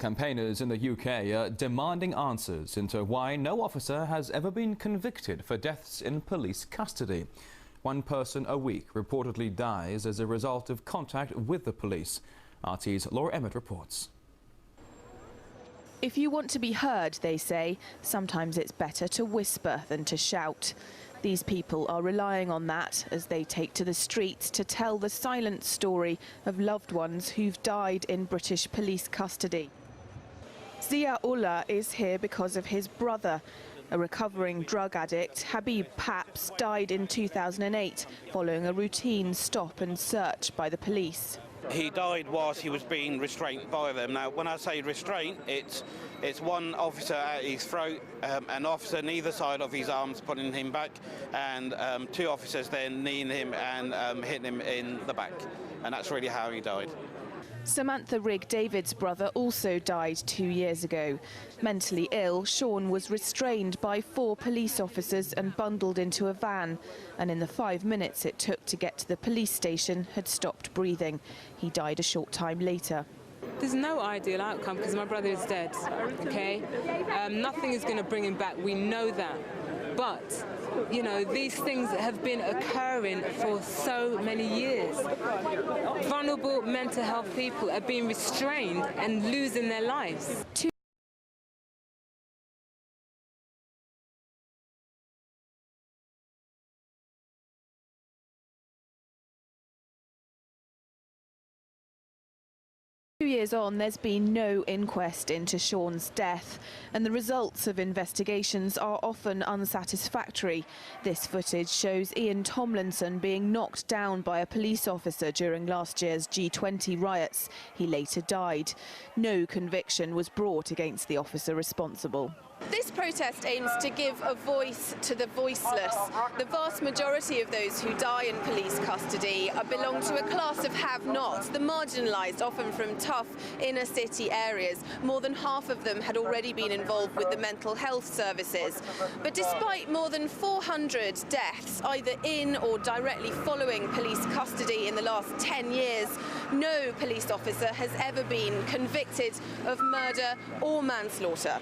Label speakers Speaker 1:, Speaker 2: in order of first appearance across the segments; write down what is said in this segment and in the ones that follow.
Speaker 1: Campaigners in the UK are demanding answers into why no officer has ever been convicted for deaths in police custody. One person a week reportedly dies as a result of contact with the police. RT's Laura Emmett reports.
Speaker 2: If you want to be heard, they say, sometimes it's better to whisper than to shout. These people are relying on that as they take to the streets to tell the silent story of loved ones who've died in British police custody. Ziaullah is here because of his brother. A recovering drug addict, Habib Paps, died in 2008 following a routine stop and search by the police.
Speaker 3: He died whilst he was being restrained by them. Now, when I say restraint, it's one officer at his throat, an officer on either side of his arms pulling him back, and two officers then kneeing him and hitting him in the back. And that's really how he died.
Speaker 2: Samantha Rigg David's brother also died 2 years ago. Mentally ill, Sean was restrained by 4 police officers and bundled into a van. And in the 5 minutes it took to get to the police station, had stopped breathing. He died a short time later.
Speaker 4: There's no ideal outcome because my brother is dead, okay? Nothing is going to bring him back, we know that. But, you know, these things have been occurring for so many years. Vulnerable mental health people are being restrained and losing their lives. 2 years on, there's been no inquest into Sean's death, and the results of investigations are often unsatisfactory. This footage shows Ian Tomlinson being knocked down by a police officer during last year's G20 riots. He later died. No conviction was brought against the officer responsible.
Speaker 5: This protest aims to give a voice to the voiceless. The vast majority of those who die in police custody belong to a class of have-nots, the marginalised, often from tough inner city areas. More than half of them had already been involved with the mental health services. But despite more than 400 deaths, either in or directly following police custody in the last 10 years, no police officer has ever been convicted of murder or manslaughter.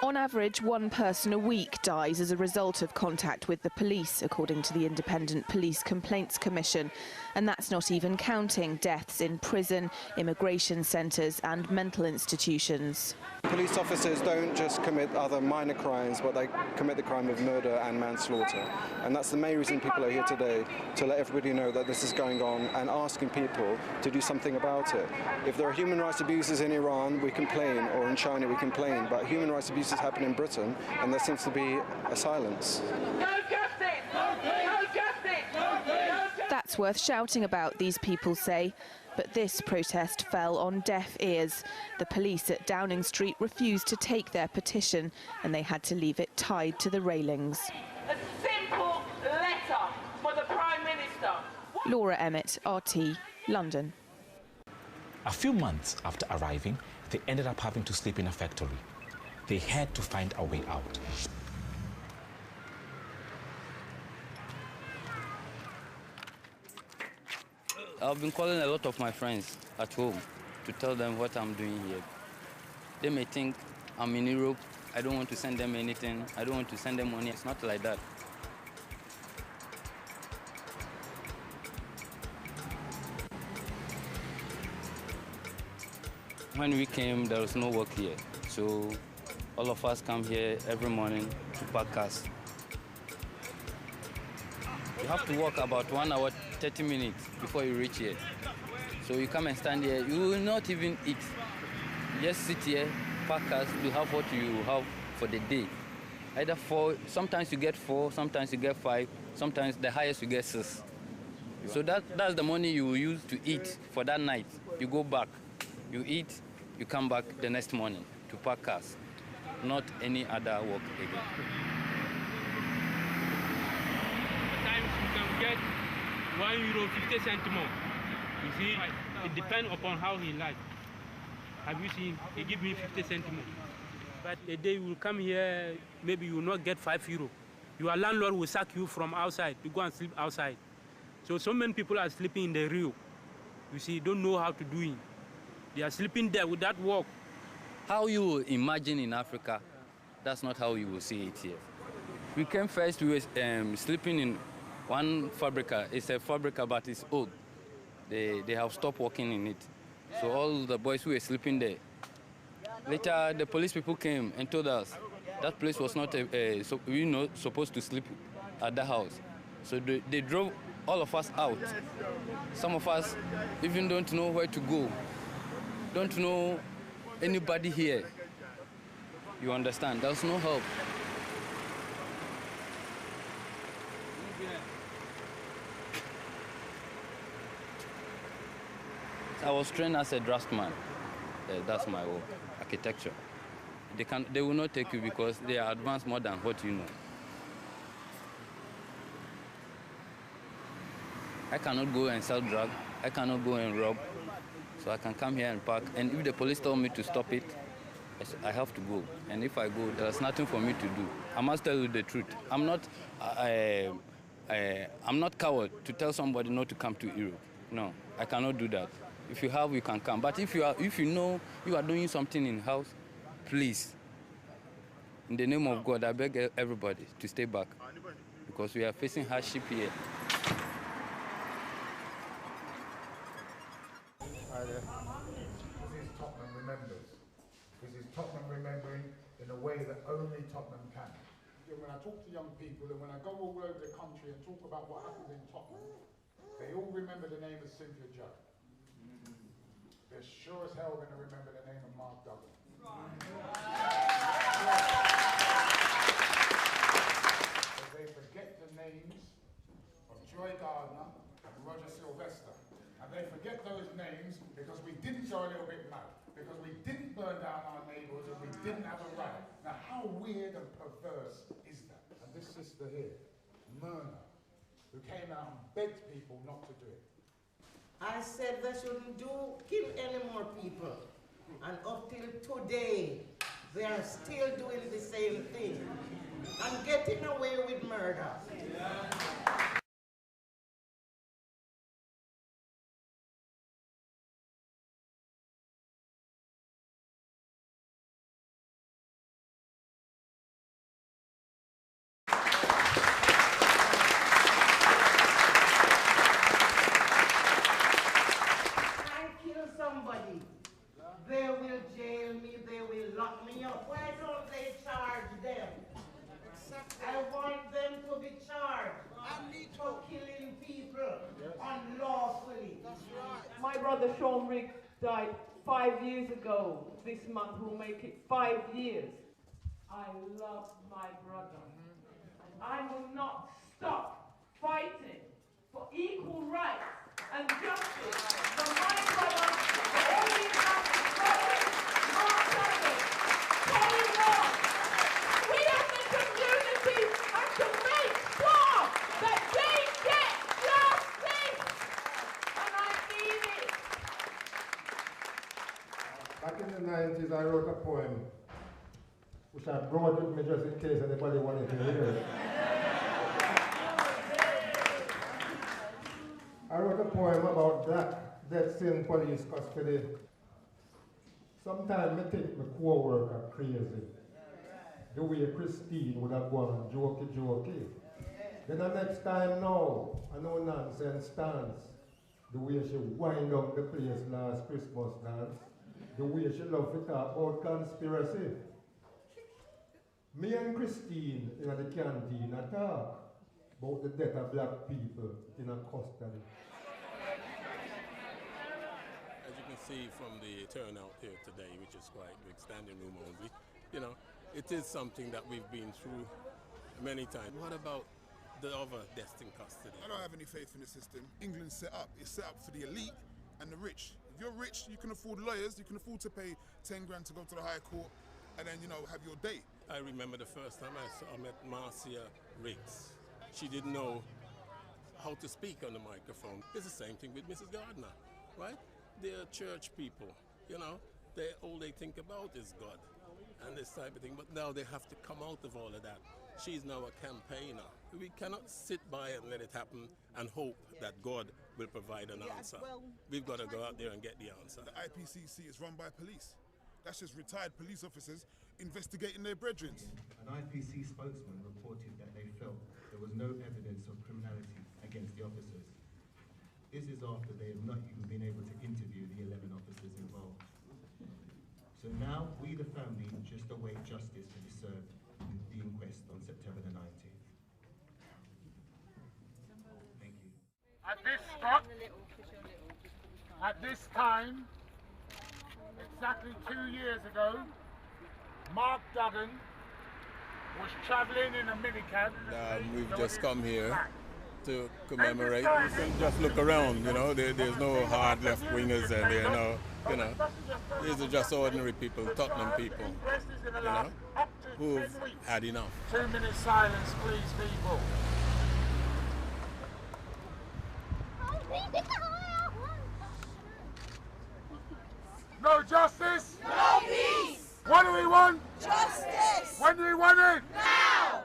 Speaker 2: On average, one person a week dies as a result of contact with the police, according to the Independent Police Complaints Commission. And that's not even counting deaths in prison, immigration centres and mental institutions.
Speaker 6: Police officers don't just commit other minor crimes, but they commit the crime of murder and manslaughter. And that's the main reason people are here today, to let everybody know that this is going on and asking people to do something about it. If there are human rights abuses in Iran, we complain, or in China, we complain, but human rights abuses happen in Britain, and there seems to be a silence.
Speaker 5: No justice! No justice! No justice!
Speaker 2: That's worth shouting about, these people say. But this protest fell on deaf ears. The police at Downing Street refused to take their petition, and they had to leave it tied to the railings.
Speaker 5: A simple letter for the Prime Minister.
Speaker 2: Laura Emmett, RT, London.
Speaker 7: A few months after arriving, they ended up having to sleep in a factory. They had to find a way out.
Speaker 8: I've been calling a lot of my friends at home to tell them what I'm doing here. They may think I'm in Europe, I don't want to send them anything, I don't want to send them money. It's not like that. When we came, there was no work here, so all of us come here every morning to pack cars. You have to walk about 1 hour, 30 minutes before you reach here. So you come and stand here, you will not even eat. You just sit here, pack cars, to have what you have for the day. Either 4, sometimes you get 4, sometimes you get 5, sometimes the highest you get 6. So that's the money you will use to eat for that night. You go back, you eat, you come back the next morning to pack cars, not any other work again.
Speaker 9: Sometimes you can get €1.50 more. You see, it depends upon how he likes. Have you seen? He give me 50 cents more. But the day you will come here, maybe you will not get €5. Your landlord will sack you from outside to go and sleep outside. So many people are sleeping in the Rio. you see, don't know how to do it. They are sleeping there without work.
Speaker 8: How you imagine in Africa, that's not how you will see it here. We came first, we were sleeping in one fabrica. It's a fabrica, but it's old. They have stopped working in it. So all the boys who were sleeping there. Later, the police people came and told us that place was not supposed to sleep at the house. So they drove all of us out. Some of us even don't know where to go, don't know anybody here. You understand? There's no help. I was trained as a draftsman. That's my work, architecture. They will not take you because they are advanced more than what you know. I cannot go and sell drugs. I cannot go and rob. So I can come here and park. And if the police tell me to stop it, I have to go. And if I go, there's nothing for me to do. I must tell you the truth. I'm not coward to tell somebody not to come to Europe. No, I cannot do that. If you have, you can come. But if you know you are doing something in house, please, in the name of God, I beg everybody to stay back because we are facing hardship here.
Speaker 10: Hi there. This is Tottenham Remembers. This is Tottenham remembering in a way that only Tottenham can. When I talk to young people and when I go all over the country and talk about what happens in Tottenham, they all remember the name of Cynthia Judd. They're sure as hell going to remember the name of Mark Duggan. But they forget the names of Joy Gardner and Roger Sylvester. And they forget those names because we didn't go a little bit mad, because we didn't burn down our neighbours and we didn't have a riot. Now how weird and perverse is that? And this sister here, Myrna, who came out and begged people not to do it.
Speaker 11: I said they shouldn't kill any more people. And up till today, they are still doing the same thing and getting away with murder. They will jail me, they will lock me up. Why don't they charge them? I want them to be charged for killing people unlawfully.
Speaker 12: That's right. My brother Sean Rigg died 5 years ago. This month will make it 5 years. I love my brother. And I will not stop fighting for equal rights and justice for my brother, for all these brothers, Mark Duggan, Tony Moore. We as a community have to make sure that they get justice. And I mean it.
Speaker 10: Back in the 90s, I wrote a poem, which I brought with me just in case anybody wanted to hear it. I wrote a poem about black deaths in police custody. Sometimes I think my co-worker crazy. The way Christine would have gone jokey. Then the next time now, I know nonsense stands. The way she wind up the place last Christmas dance. The way she loved to talk about conspiracy. Me and Christine in the canteen I talk about the death of black people in a custody.
Speaker 13: As you can see from the turnout here today, which is quite big, standing room only, you know, it is something that we've been through many times. What about the other deaths in custody?
Speaker 14: I don't have any faith in the system. England's set up. It's set up for the elite and the rich. If you're rich, you can afford lawyers, you can afford to pay 10 grand to go to the High Court and then, you know, have your date.
Speaker 13: I remember the first time I met Marcia Riggs. She didn't know how to speak on the microphone. It's the same thing with Mrs. Gardner, right? They're church people, you know. All they think about is God and this type of thing. But now they have to come out of all of that. She's now a campaigner. We cannot sit by and let it happen and hope that God will provide an answer. We've got to go out there and get the answer.
Speaker 14: The IPCC is run by police. That's just retired police officers investigating their brethren.
Speaker 15: An IPC spokesman reported that they felt there was no evidence of criminality against the officers. This is after they have not even been able to interview the 11 officers involved. So now we, the family, just await justice to be served in the inquest on September the 19th. Thank you.
Speaker 10: At this spot, at this time, exactly 2 years ago, Mark Duggan was travelling in a minicab.
Speaker 13: We've just come here to commemorate. You can just look around, you know, there's no hard left-wingers there, you know, these are just ordinary people, Tottenham people, you know, who've had enough.
Speaker 10: 2 minutes silence, please, people. No justice?
Speaker 11: No peace!
Speaker 10: What do we want?
Speaker 11: Justice!
Speaker 10: When do we want it?
Speaker 11: Now!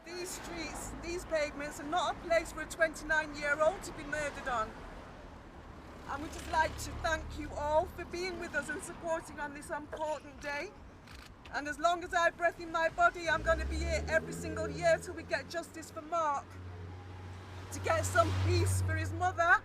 Speaker 16: These streets, these pavements are not a place for a 29-year-old to be murdered on. And we'd just like to thank you all for being with us and supporting on this important day. And as long as I have breath in my body, I'm going to be here every single year till we get justice for Mark. To get some peace for his mother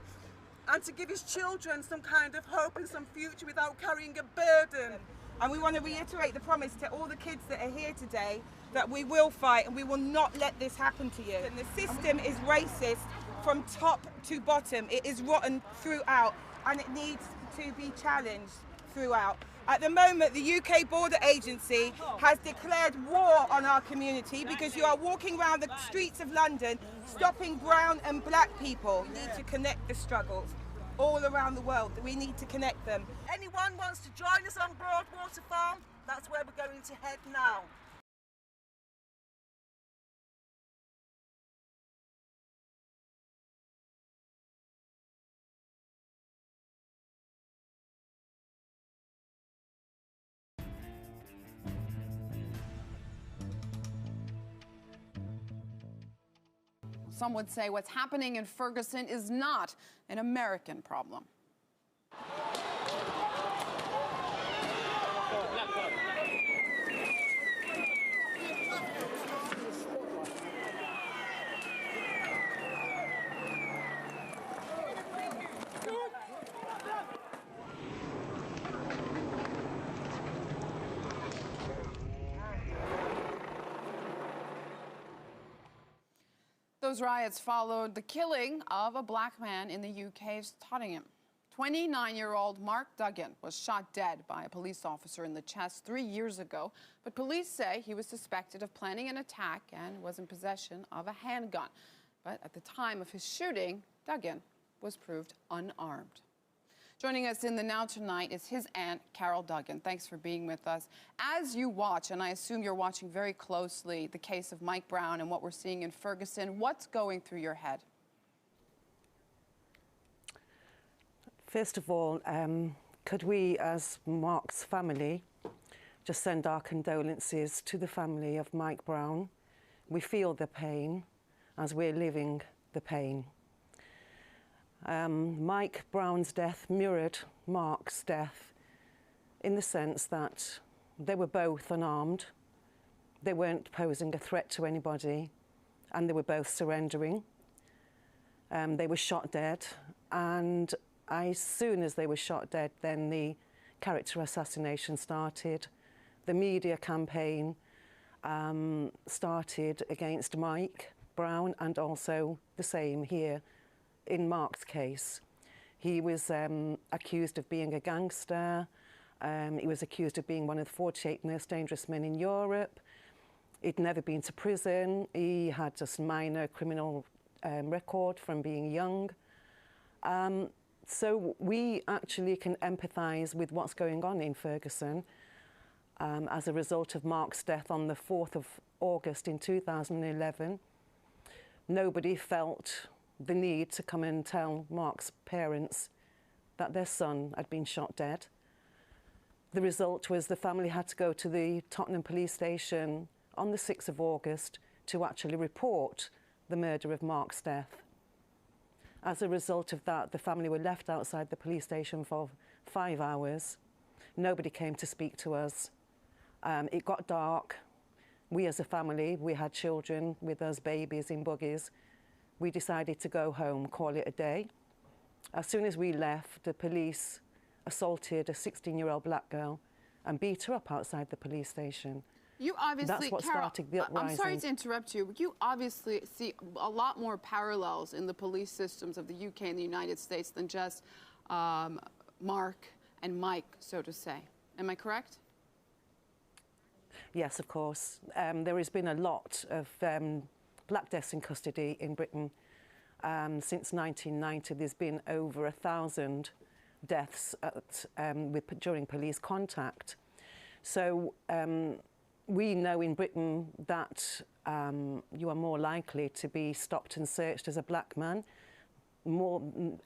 Speaker 16: and to give his children some kind of hope and some future without carrying a burden.
Speaker 17: And we want to reiterate the promise to all the kids that are here today that we will fight and we will not let this happen to you. And the system is racist from top to bottom. It is rotten throughout and it needs to be challenged throughout. At the moment, the UK Border Agency has declared war on our community because you are walking around the streets of London stopping brown and black people. We need to connect the struggles all around the world. We need to connect them.
Speaker 16: Anyone wants to join us on Broadwater Farm? That's where we're going to head now.
Speaker 18: Some would say what's happening in Ferguson is not an American problem. Those riots followed the killing of a black man in the UK's Tottenham. 29-year-old Mark Duggan was shot dead by a police officer in the chest 3 years ago, but police say he was suspected of planning an attack and was in possession of a handgun. But at the time of his shooting, Duggan was proved unarmed. Joining us in the Now tonight is his aunt, Carol Duggan. Thanks for being with us. As you watch, and I assume you're watching very closely, the case of Mike Brown and what we're seeing in Ferguson, what's going through your head?
Speaker 19: First of all, could we, as Mark's family, just send our condolences to the family of Mike Brown? We feel the pain as we're living the pain. Mike Brown's death mirrored Mark's death in the sense that they were both unarmed, they weren't posing a threat to anybody, and they were both surrendering. They were shot dead, and as soon as they were shot dead, then the character assassination started. The media campaign started against Mike Brown, and also the same here. In Mark's case, he was accused of being a gangster. He was accused of being one of the 48 most dangerous men in Europe. He'd never been to prison. He had just minor criminal record from being young. So we actually can empathise with what's going on in Ferguson as a result of Mark's death on the 4th of August in 2011. Nobody felt the need to come and tell Mark's parents that their son had been shot dead. The result was the family had to go to the Tottenham police station on the 6th of August to actually report the murder of Mark's death. As a result of that, the family were left outside the police station for 5 hours. Nobody came to speak to us. It got dark. We as a family, we had children with us, babies in buggies. We decided to go home, call it a day. As soon as we left, the police assaulted a 16-year-old black girl and beat her up outside the police station.
Speaker 18: You obviously,
Speaker 19: that's what
Speaker 18: Carol,
Speaker 19: started the uprising.
Speaker 18: I'm sorry to interrupt you, but you obviously see a lot more parallels in the police systems of the UK and the United States than just Mark and Mike, so to say. Am I correct?
Speaker 19: Yes, of course. There has been a lot of black deaths in custody in Britain. Since 1990, there's been over 1,000 deaths during police contact. So we know in Britain that you are more likely to be stopped and searched as a black man,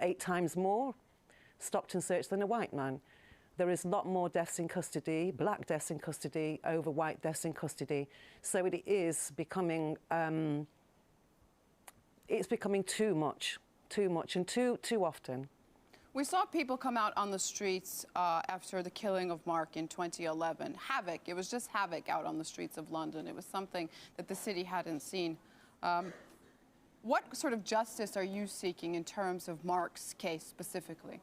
Speaker 19: 8 times more stopped and searched than a white man. There is a lot more deaths in custody, black deaths in custody, over white deaths in custody. So it is becoming, it's becoming too much and too often.
Speaker 18: We saw people come out on the streets after the killing of Mark in 2011. Havoc, it was just havoc out on the streets of London. It was something that the city hadn't seen. What sort of justice are you seeking in terms of Mark's case specifically?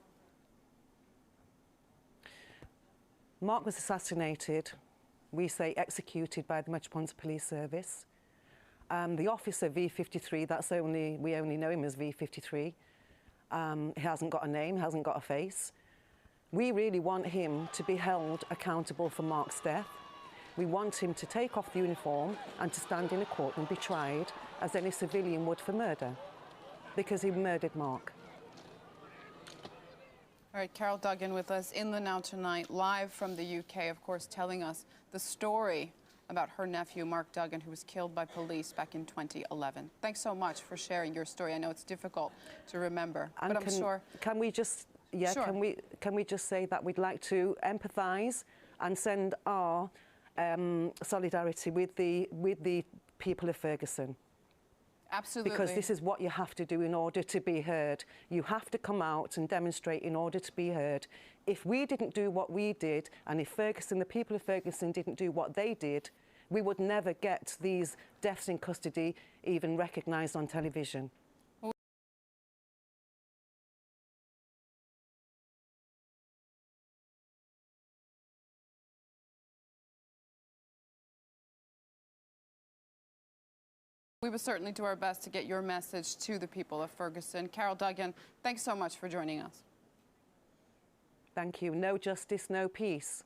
Speaker 19: Mark was assassinated, we say executed, by the Metropolitan Police Service. The officer V53, we only know him as V53. He hasn't got a name, hasn't got a face. We really want him to be held accountable for Mark's death. We want him to take off the uniform and to stand in a court and be tried as any civilian would for murder, because he murdered Mark.
Speaker 18: All right, Carol Duggan with us in the Now Tonight, live from the UK, of course, telling us the story about her nephew, Mark Duggan, who was killed by police back in 2011. Thanks so much for sharing your story. I know it's difficult to remember,
Speaker 19: and
Speaker 18: but I'm sure...
Speaker 19: Can we just, yeah, sure. Can we just say that we'd like to empathise and send our solidarity with the people of Ferguson.
Speaker 18: Absolutely.
Speaker 19: Because this is what you have to do in order to be heard. You have to come out and demonstrate in order to be heard. If we didn't do what we did, and if Ferguson, the people of Ferguson didn't do what they did, we would never get these deaths in custody even recognised on television.
Speaker 18: We will certainly do our best to get your message to the people of Ferguson. Carol Duggan, thanks so much for joining us.
Speaker 19: Thank you. No justice, no peace.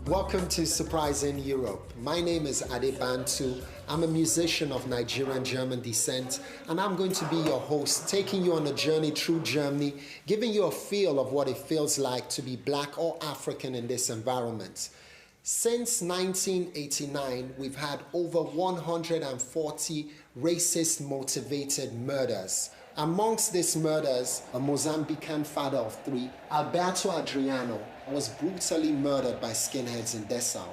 Speaker 20: Welcome to Surprising Europe. My name is Ade Bantu. I'm a musician of Nigerian German descent, and I'm going to be your host, taking you on a journey through Germany, giving you a feel of what it feels like to be black or African in this environment. Since 1989, we've had over 140 racist-motivated murders. Amongst these murders, a Mozambican father of 3, Alberto Adriano, was brutally murdered by skinheads in Dessau.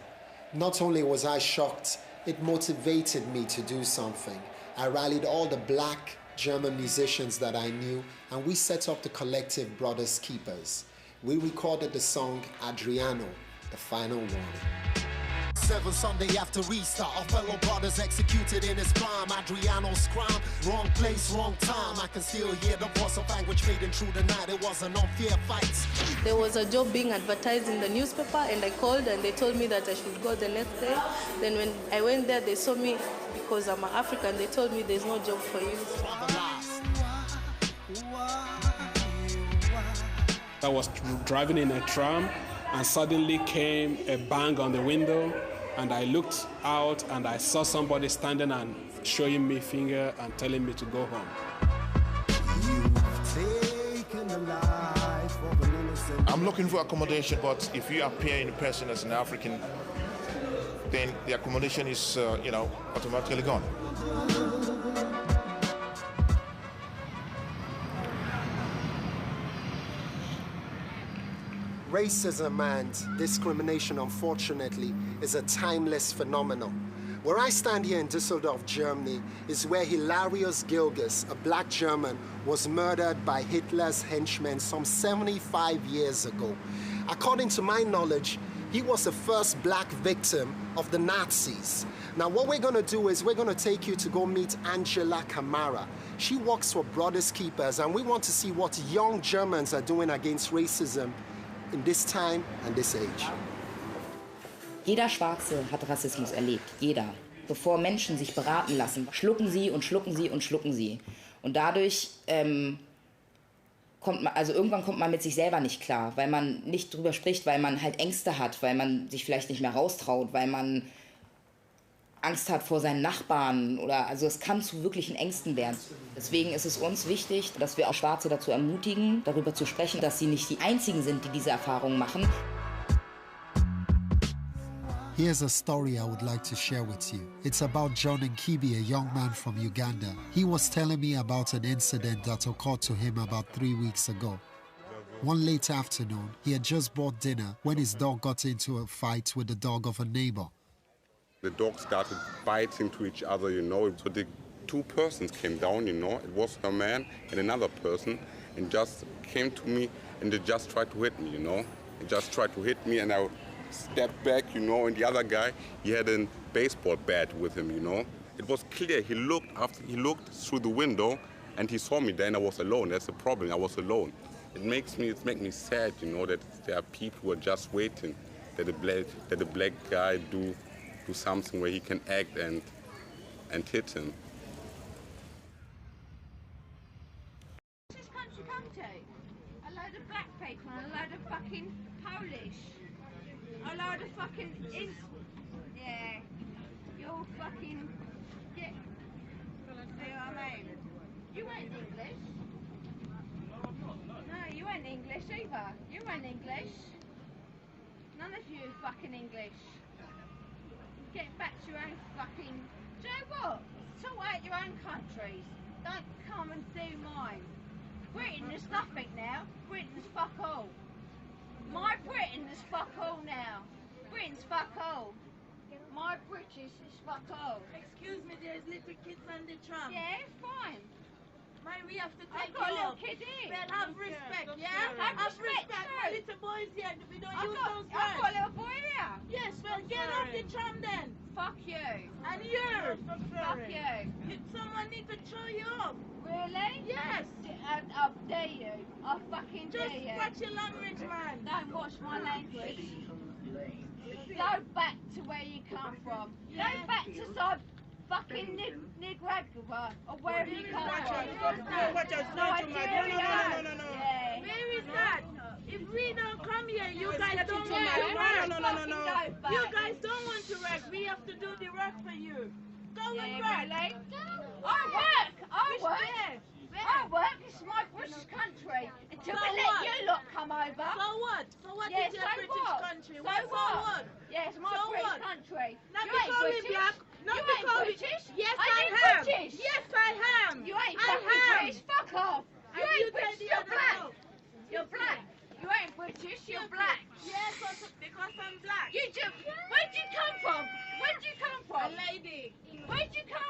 Speaker 20: Not only was I shocked, it motivated me to do something. I rallied all the black German musicians that I knew, and we set up the collective Brothers Keepers. We recorded the song Adriano, the final one.
Speaker 21: 7 Sunday after Easter, our fellow brothers executed in his prime. Adriano's crime, wrong place, wrong time. I can still hear the voice of language fading through the night. It wasn't unfair fights.
Speaker 22: There was a job being advertised in the newspaper, and I called and they told me that I should go the next day. Then when I went there, they saw me because I'm an African. They told me there's no job for you.
Speaker 23: I was driving in a tram, and suddenly came a bang on the window, and I looked out and I saw somebody standing and showing me finger and telling me to go home.
Speaker 24: I'm looking for accommodation, but if you appear in person as an African, then the accommodation is, automatically gone.
Speaker 20: Racism and discrimination, unfortunately, is a timeless phenomenon. Where I stand here in Düsseldorf, Germany, is where Hilarius Gilges, a black German, was murdered by Hitler's henchmen some 75 years ago. According to my knowledge, he was the first black victim of the Nazis. Now, what we're going to do is we're going to take you to go meet Angela Camara. She works for Brothers Keepers, and we want to see what young Germans are doing against racism in this time and this age.
Speaker 1: Jeder Schwarze hat Rassismus erlebt, jeder. Bevor Menschen sich beraten lassen, schlucken sie und schlucken sie und schlucken sie. Und dadurch irgendwann kommt man mit sich selber nicht klar, weil man nicht drüber spricht, weil man halt Ängste hat, weil man sich vielleicht nicht mehr raustraut, weil man Angst hat vor seinen Nachbarn also es kann zu wirklichen Ängsten werden. Deswegen ist es uns wichtig, dass wir auch Schwarze dazu ermutigen, darüber zu sprechen, dass sie nicht die Einzigen sind, die diese Erfahrungen machen.
Speaker 20: Here's a story I would like to share with you. It's about John Nkibi, a young man from Uganda. He was telling me about an incident that occurred to him about 3 weeks ago. One late afternoon, he had just bought dinner when his dog got into a fight with the dog of a neighbor.
Speaker 3: The dogs started biting to each other, you know. So the two persons came down, you know. It was a man and another person, and just came to me and they just tried to hit me, you know. They just tried to hit me and I stepped back, you know, and the other guy, he had a baseball bat with him, you know. It was clear. He looked through the window and he saw me there and I was alone. That's the problem. I was alone. It makes me sad, you know, that there are people who are just waiting that the black guy do something where he can act and hit him.
Speaker 4: What's this country come to? A load of black people and a load of fucking Polish. A load of fucking yeah. You're fucking see what I mean? You ain't English. No, you ain't English either. You ain't English. None of you are fucking English. Get back to your own fucking... Do you know what? Sort out your own countries. Don't come and do mine. Britain is nothing now. Britain's fuck all. My Britain is fuck all now. Britain's fuck all. My British is fuck all.
Speaker 6: Excuse me, there's little kids on the tram.
Speaker 4: Yeah, fine.
Speaker 6: Man, we have to take
Speaker 4: I've got a
Speaker 6: you
Speaker 4: little
Speaker 6: off.
Speaker 4: kid in.
Speaker 6: Well, have respect, yeah?
Speaker 4: Have respect,
Speaker 6: My little boys here, we don't use those words.
Speaker 4: I've got a little boy here.
Speaker 6: Yes, well, get off the tram then.
Speaker 4: Fuck you.
Speaker 6: And you.
Speaker 4: Fuck you.
Speaker 6: Someone need to throw you off.
Speaker 4: Really?
Speaker 6: Yes.
Speaker 4: I dare you. I fucking dare you.
Speaker 6: Just watch your language, man.
Speaker 4: Don't watch my language. Go back to where you come from. Go back to some fucking Nicaragua or wherever you come from.
Speaker 6: Watch out,
Speaker 4: Nigeria.
Speaker 6: No. Where is that? If we don't come here, you guys don't want to work. No. You guys don't want to work. We have to do the work for you. Go and work.
Speaker 4: Really? I work. This is my British country. Until we let you lot come over.
Speaker 6: So what? So what
Speaker 4: Yeah,
Speaker 6: is your
Speaker 4: so
Speaker 6: British
Speaker 4: what?
Speaker 6: country?
Speaker 4: So
Speaker 6: What?
Speaker 4: what? Yeah, it's my
Speaker 6: So
Speaker 4: British
Speaker 6: what?
Speaker 4: country.
Speaker 6: Not
Speaker 4: You
Speaker 6: to
Speaker 4: ain't
Speaker 6: call me
Speaker 4: British.
Speaker 6: black. Not
Speaker 4: You
Speaker 6: to
Speaker 4: ain't
Speaker 6: call me.
Speaker 4: British.
Speaker 6: Yes,
Speaker 4: Are
Speaker 6: I
Speaker 4: you
Speaker 6: am.
Speaker 4: British?
Speaker 6: Yes, I am.
Speaker 4: You ain't
Speaker 6: I
Speaker 4: fucking
Speaker 6: am.
Speaker 4: British. Fuck off. You
Speaker 6: And
Speaker 4: ain't
Speaker 6: you
Speaker 4: British.
Speaker 6: said the
Speaker 4: You're
Speaker 6: other
Speaker 4: black.
Speaker 6: no.
Speaker 4: You're black. You ain't British. You're black.
Speaker 6: Yes, because I'm black.
Speaker 4: You just. Where'd you come from? Where'd you come from?
Speaker 6: A lady.
Speaker 4: Where'd you come?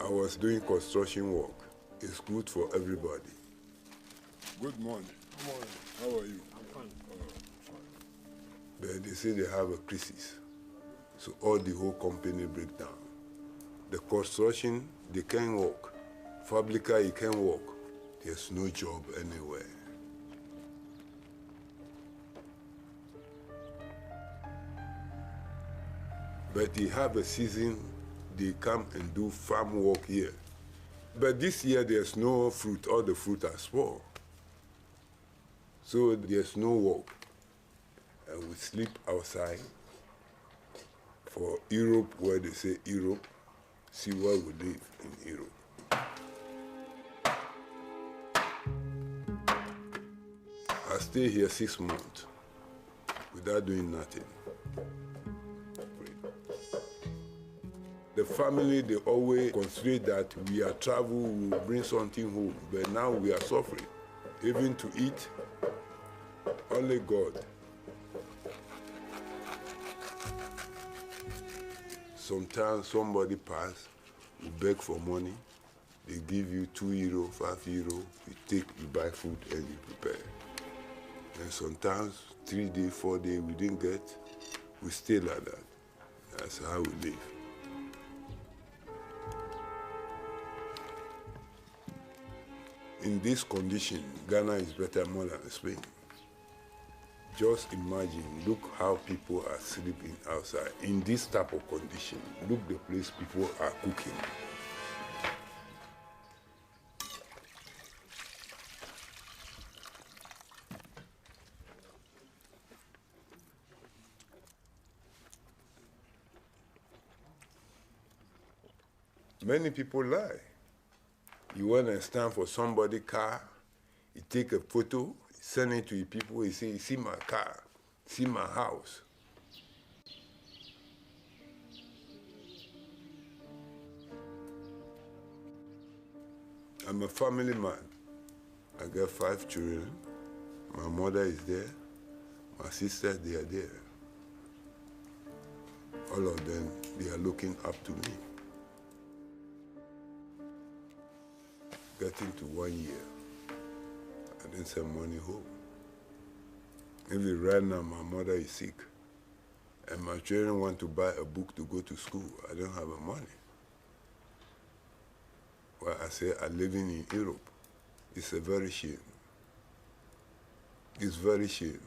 Speaker 2: I was doing construction work. It's good for everybody.
Speaker 5: Good morning. Good morning. How are you?
Speaker 23: I'm fine.
Speaker 2: But they say they have a crisis. So all the whole company break down. The construction, they can't work. Fabrica, you can't work. There's no job anywhere. But they have a season, they come and do farm work here. But this year there's no fruit, all the fruit are spoiled. So there's no work. And we sleep outside. For Europe, where they say Europe, see where we live in Europe. I stay here 6 months without doing nothing. The family, they always consider that we are travel, we will bring something home, but now we are suffering. Even to eat, only God. Sometimes somebody pass, you beg for money, they give you €2, €5, you take, you buy food and you prepare. And sometimes 3 days, 4 days we didn't get, we stay like that. That's how we live. In this condition, Ghana is better more than Spain. Just imagine, look how people are sleeping outside. In this type of condition, look the place people are cooking. Many people lie. You want to stand for somebody's car, you take a photo, send it to the people, you say, see my car, see my house. I'm a family man. I got 5 children. My mother is there. My sisters, they are there. All of them, they are looking up to me. Getting to 1 year, I didn't send money home. Even right now, my mother is sick, and my children want to buy a book to go to school. I don't have the money. Well, I say I'm living in Europe. It's a very shame. It's very shame.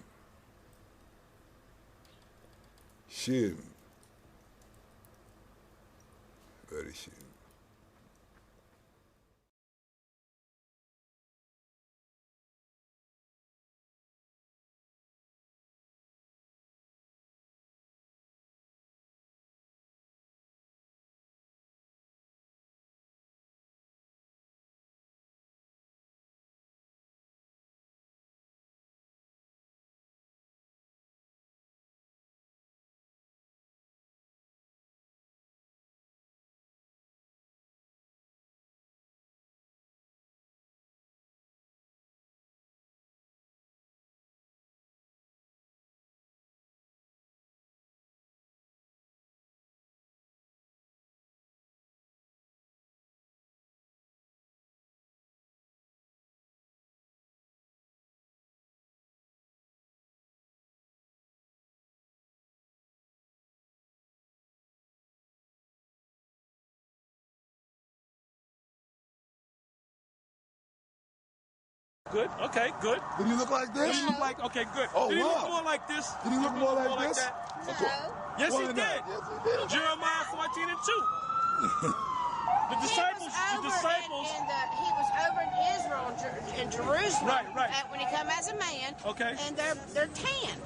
Speaker 2: Shame. Very shame.
Speaker 7: Good. Okay, good.
Speaker 5: Did he look like this?
Speaker 7: Did he look like, okay, good.
Speaker 5: Oh,
Speaker 7: did he
Speaker 5: wow.
Speaker 7: look more like this?
Speaker 5: Did he look more like this?
Speaker 7: That?
Speaker 5: Okay.
Speaker 7: Yes,
Speaker 5: Well,
Speaker 7: he
Speaker 5: no.
Speaker 7: did.
Speaker 5: Yes, he did.
Speaker 7: Jeremiah 14:2. The disciples.
Speaker 9: He was over in Israel, in Jerusalem.
Speaker 7: Right.
Speaker 9: When he come as a man.
Speaker 7: Okay.
Speaker 9: And they're tan.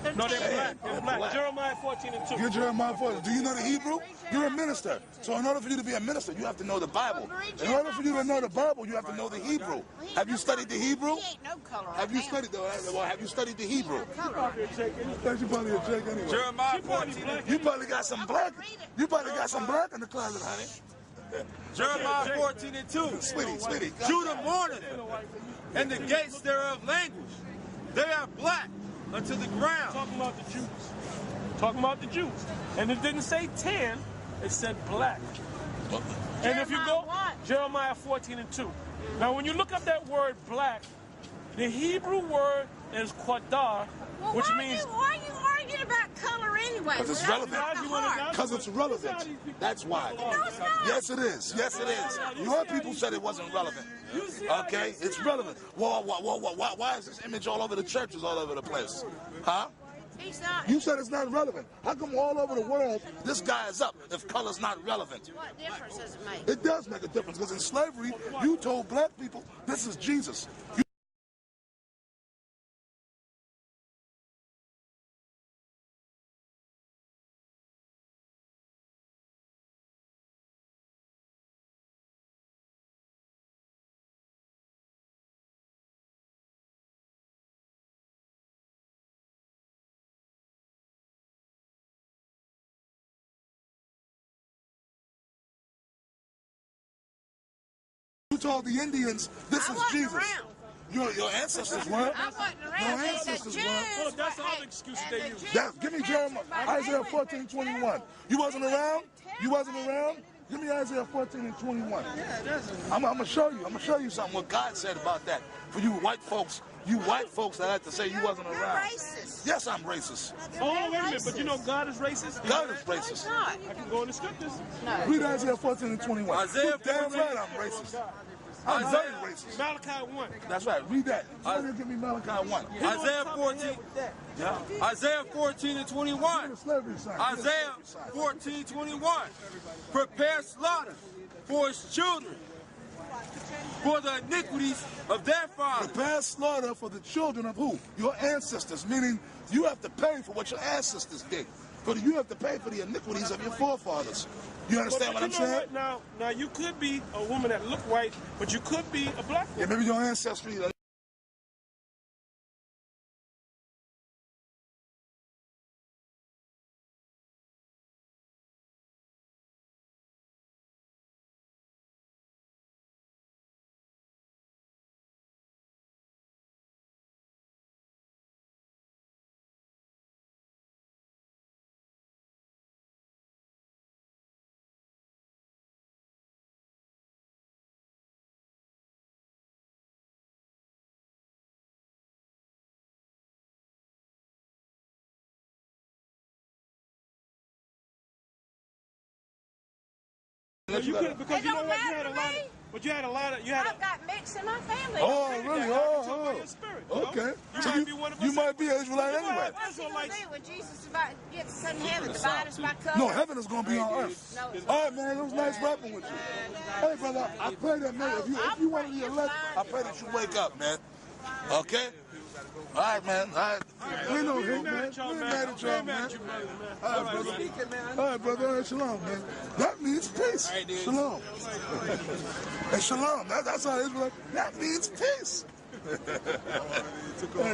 Speaker 9: They're
Speaker 7: No, they're
Speaker 9: tan.
Speaker 7: black. They're black. Jeremiah 14:2.
Speaker 5: You're Jeremiah 14. Do you know the Hebrew? You're a minister. So in order for you to be a minister, you have to know the Bible. In order for you to know the Bible, you have to know the Hebrew. Have you studied the Hebrew?
Speaker 9: He ain't no color.
Speaker 5: Have you studied have you studied the Hebrew?
Speaker 7: You probably a Jake
Speaker 5: Anyway.
Speaker 7: Jeremiah 14.
Speaker 5: You probably got some black. You probably got some black in the closet, honey.
Speaker 7: Jeremiah 14:2.
Speaker 5: Sweetie.
Speaker 7: Judah mourneth, and the gates thereof languish. They are black unto the ground. Talking about the Jews. Talking about the Jews. And it didn't say tan, it said black.
Speaker 8: And if you go, Jeremiah 14:2. Now, when you look up that word black, the Hebrew word is qadar, which means...
Speaker 9: Why are you arguing about color anyway?
Speaker 5: Because it's relevant. Because it's relevant. That's why.
Speaker 9: No, it's not.
Speaker 5: Yes, it is. Yes, it is. Your people said it wasn't relevant. Okay? It's relevant. Well, why is this image all over the churches, all over the place? Huh?
Speaker 9: He's not.
Speaker 5: You said it's not relevant. How come all over the world this guy is up if color's not relevant?
Speaker 9: What difference does it make?
Speaker 5: It does make a difference because in slavery, you told black people this is Jesus. You told the Indians this is Jesus. Your ancestors weren't.
Speaker 9: I wasn't around.
Speaker 5: Your ancestors weren't.
Speaker 8: Well, that's the other excuse they use.
Speaker 5: Give me Jeremiah, Isaiah 14:21. You wasn't around? You wasn't around? Give me Isaiah 14:21. I'm gonna show you. I'm gonna show you something. What God said about that. For you white folks that like to say you wasn't around.
Speaker 9: Racist.
Speaker 5: Yes, I'm racist.
Speaker 8: Oh, wait a minute, but you know God is racist?
Speaker 5: God is racist.
Speaker 8: I can go in the scriptures.
Speaker 5: Read Isaiah 14:21.
Speaker 8: Isaiah 14.
Speaker 5: Damn right I'm racist. I'm very racist.
Speaker 8: Malachi 1.
Speaker 5: That's right. Read that. Somebody give me Malachi 1.
Speaker 7: Isaiah 14.
Speaker 5: Yeah.
Speaker 7: Isaiah 14:21. Isaiah 14:21. Prepare slaughter for his children, for the iniquities of their fathers.
Speaker 5: Prepare slaughter for the children of who? Your ancestors, meaning you have to pay for what your ancestors did. But you have to pay for the iniquities of your forefathers. You understand what I'm saying?
Speaker 8: Now, you could be a woman that look white, but you could be a black woman.
Speaker 5: Yeah, maybe your ancestry.
Speaker 8: Because you know what, you had a lot of,
Speaker 9: I've got mix in my family.
Speaker 5: Oh, really? Okay. So you might be an Israelite anyway.
Speaker 9: What's he going to do when Jesus gets in heaven? Divide us by color?
Speaker 5: No, heaven is going to be on earth. All right, man, it was nice rapping with you. Hey, brother, I pray that, man, if you want to be elect, I pray that you wake up, man. Okay? All right, man. All right. We know him, man. We ain't mad at y'all, man. All right, brother. All right, brother. All right, shalom, man. That means peace. Shalom. And shalom. That's how Israel. That means peace.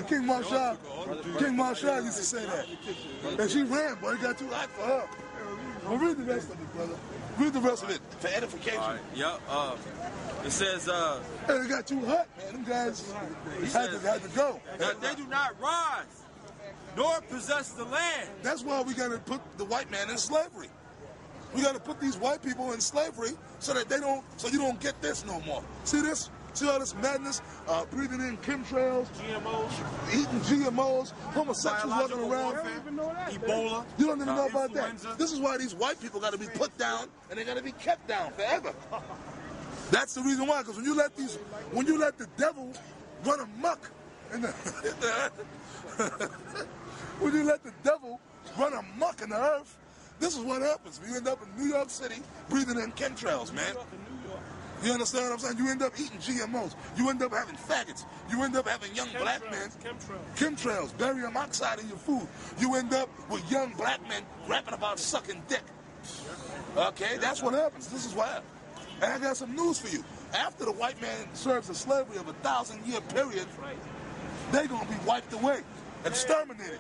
Speaker 5: King Marshall used to say that. And she ran, boy. It got too hot for her. Well, read the rest of it, brother. Read the rest of it for edification.
Speaker 7: All right. Yep. It says,
Speaker 5: hey, it got too hot, man. Them guys had to go.
Speaker 7: That they do not rise, nor possess the land.
Speaker 5: That's why we got to put the white man in slavery. We got to put these white people in slavery so that so you don't get this no more. See this? See all this madness? Breathing in chemtrails,
Speaker 8: GMOs,
Speaker 5: eating GMOs, homosexuals walking around.
Speaker 7: Ebola.
Speaker 5: You don't even know about that. This is why these white people got to be put down and they got to be kept down forever. That's the reason why, because when you let the devil run amok in the when you let the devil run amok in the earth, this is what happens. You end up in New York City breathing in chemtrails, man. You understand what I'm saying? You end up eating GMOs. You end up having faggots. You end up having young black men. Chemtrails. Barium oxide in your food. You end up with young black men rapping about sucking dick. Okay, that's what happens. This is why. And I got some news for you. After the white man serves a slavery of 1,000-year period, they're going to be wiped away, exterminated.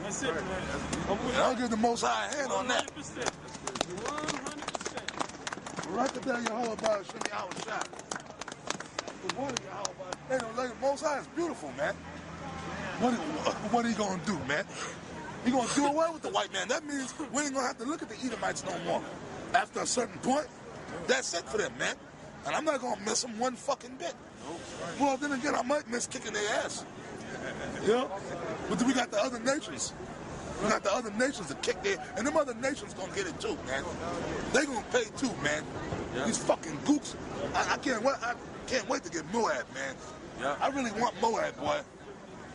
Speaker 8: That's it, man.
Speaker 5: And I'll give the Most High a hand on that.
Speaker 8: 100%.
Speaker 5: Rakadal Yahweh Shemi Our Shot. Hey, the Most High is beautiful, man. What are you going to do, man? He going to do away with the white man. That means we ain't going to have to look at the Edomites no more. After a certain point, That's it for them, man. And I'm not gonna miss them one fucking bit. Well, then again, I might miss kicking their ass. You know? But then we got the other nations. We got the other nations to kick their, and them other nations gonna get it too, man. They gonna pay too, man. Yeah. These fucking gooks. I can't wait to get Moab, man. Yeah. I really want Moab, boy.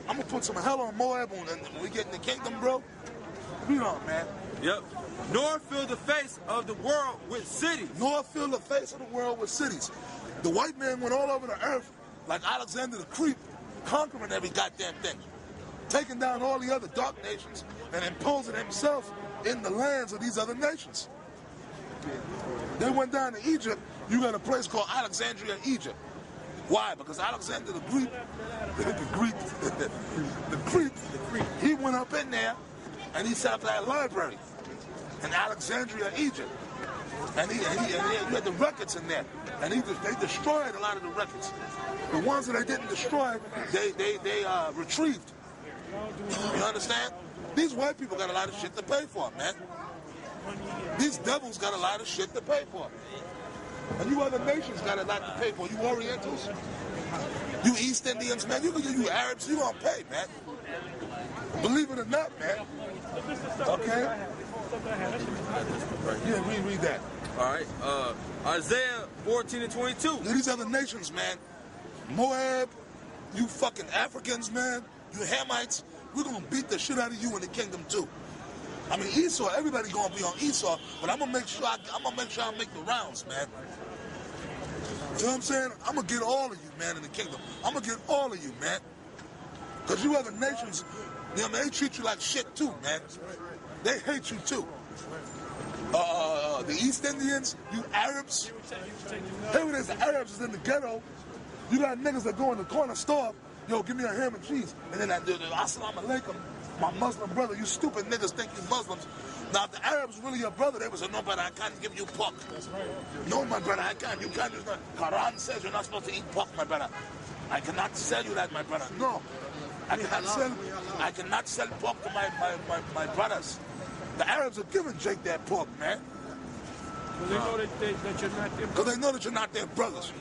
Speaker 5: I'm gonna put some hell on Moab when we get in the kingdom, bro. Read on, man.
Speaker 7: Yep. Nor fill the face of the world with cities.
Speaker 5: Nor fill the face of the world with cities. The white man went all over the earth like Alexander the Creep, conquering every goddamn thing, taking down all the other dark nations and imposing himself in the lands of these other nations. They went down to Egypt. You got a place called Alexandria, Egypt. Why? Because Alexander the Greek, he went up in there and he set up that library in Alexandria, Egypt. And he had the records in there. And they destroyed a lot of the records. The ones that they didn't destroy, they retrieved. You understand? These white people got a lot of shit to pay for, man. These devils got a lot of shit to pay for. And you other nations got a lot to pay for. You Orientals, you East Indians, man, you Arabs, you gonna pay, man. Believe it or not, man. Okay? Yeah, read that.
Speaker 7: All right. Isaiah 14:22.
Speaker 5: These other nations, man. Moab, you fucking Africans, man. You Hamites, we're gonna beat the shit out of you in the kingdom too. I mean, Esau, everybody gonna be on Esau, but I'm gonna make sure I make the rounds, man. You know what I'm saying? I'm gonna get all of you, man, in the kingdom. I'm gonna get all of you, man. Because you other nations, you know, man, they treat you like shit too, man. They hate you too. The East Indians, you Arabs. Here it is, the Arabs is in the ghetto. You got niggas that go in the corner store, yo, give me a ham and cheese. And then that dude, assalamu alaikum, my Muslim brother, you stupid niggas think you Muslims. Now, if the Arabs really your brother, they would say, no, brother, I can't give you pork. That's right. No, my brother, I can't. You can't. Quran says you're not supposed to eat pork, my brother. I cannot sell you that, my brother. No. I cannot sell pork to my brothers. The Arabs are giving Jake that pork, man.
Speaker 8: Because they know that you're not their brothers.
Speaker 5: Because they know that you're not their brothers.